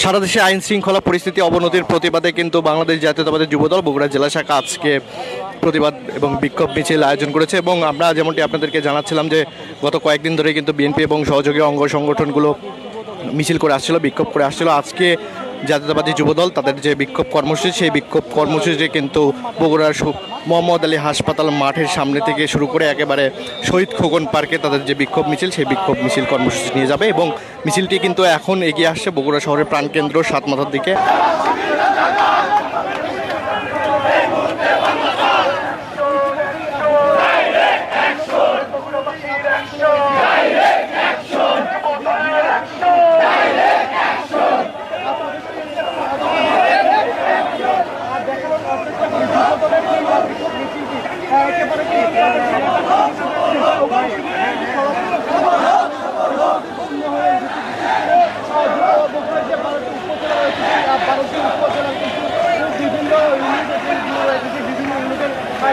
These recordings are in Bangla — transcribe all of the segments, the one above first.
সারা দেশে আইন শৃঙ্খলা পরিস্থিতি অবনতির প্রতিবাদে কিন্তু বাংলাদেশ জাতীয়তাবাদী যুবদল বগুড়া জেলা শাখা আজকে প্রতিবাদ এবং বিক্ষোভ মিছিল আয়োজন করেছে। এবং আমরা যেমনটি আপনাদেরকে জানাচ্ছিলাম যে গত কয়েকদিন ধরে কিন্তু বিএনপি এবং সহযোগী অঙ্গ সংগঠনগুলো মিছিল করে আসছিল, বিক্ষোভ করে আসছিল। আজকে জাতীয়তাবাদী যুবদল তাদের যে বিক্ষোভ কর্মসূচি, সেই বিক্ষোভ কর্মসূচি কিন্তু বগুড়ার মোহাম্মদ আলী হাসপাতাল মাঠের সামনে থেকে শুরু করে একেবারে শহীদ খোকন পার্কে তাদের যে বিক্ষোভ মিছিল, সেই বিক্ষোভ মিছিল কর্মসূচি নিয়ে যাবে। এবং মিছিলটি কিন্তু এখন এগিয়ে আসছে বগুড়া শহরের প্রাণকেন্দ্র সাতমাথার দিকে।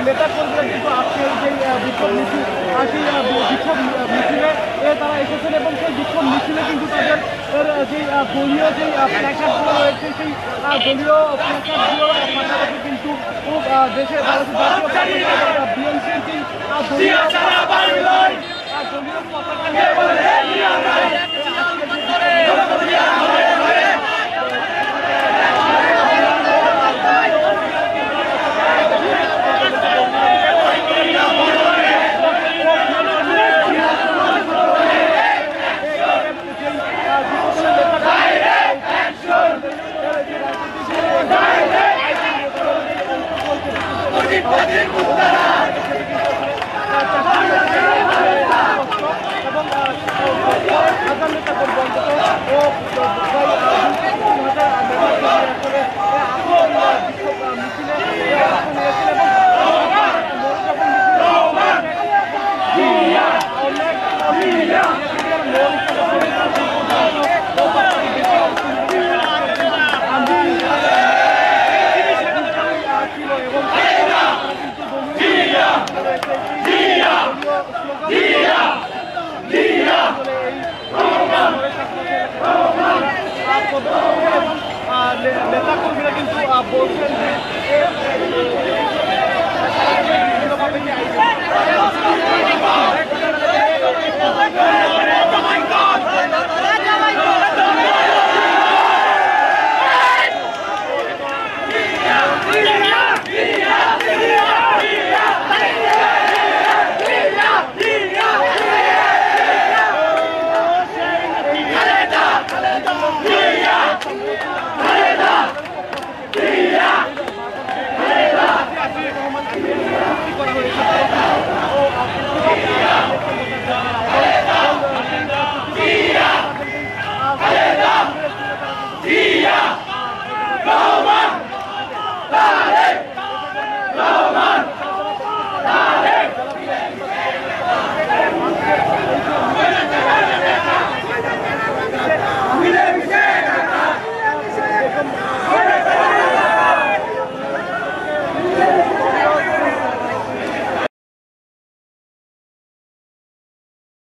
নেতা কর্মীরা কিন্তু আজকের যে বিক্ষোভ মিছিল, সেই বিক্ষোভ মিছিলে তারা এসেছেন এবং সেই বিক্ষোভ মিছিলে কিন্তু তাদের যে দলীয় যে প্ল্যাকার্ডগুলো রয়েছে, সেই দলীয় প্ল্যাকার্ডগুলো পাশাপাশি কিন্তু দেশের বিএনপির যে দলীয় নেতা কর্মীরা কিন্তু বলছেন যে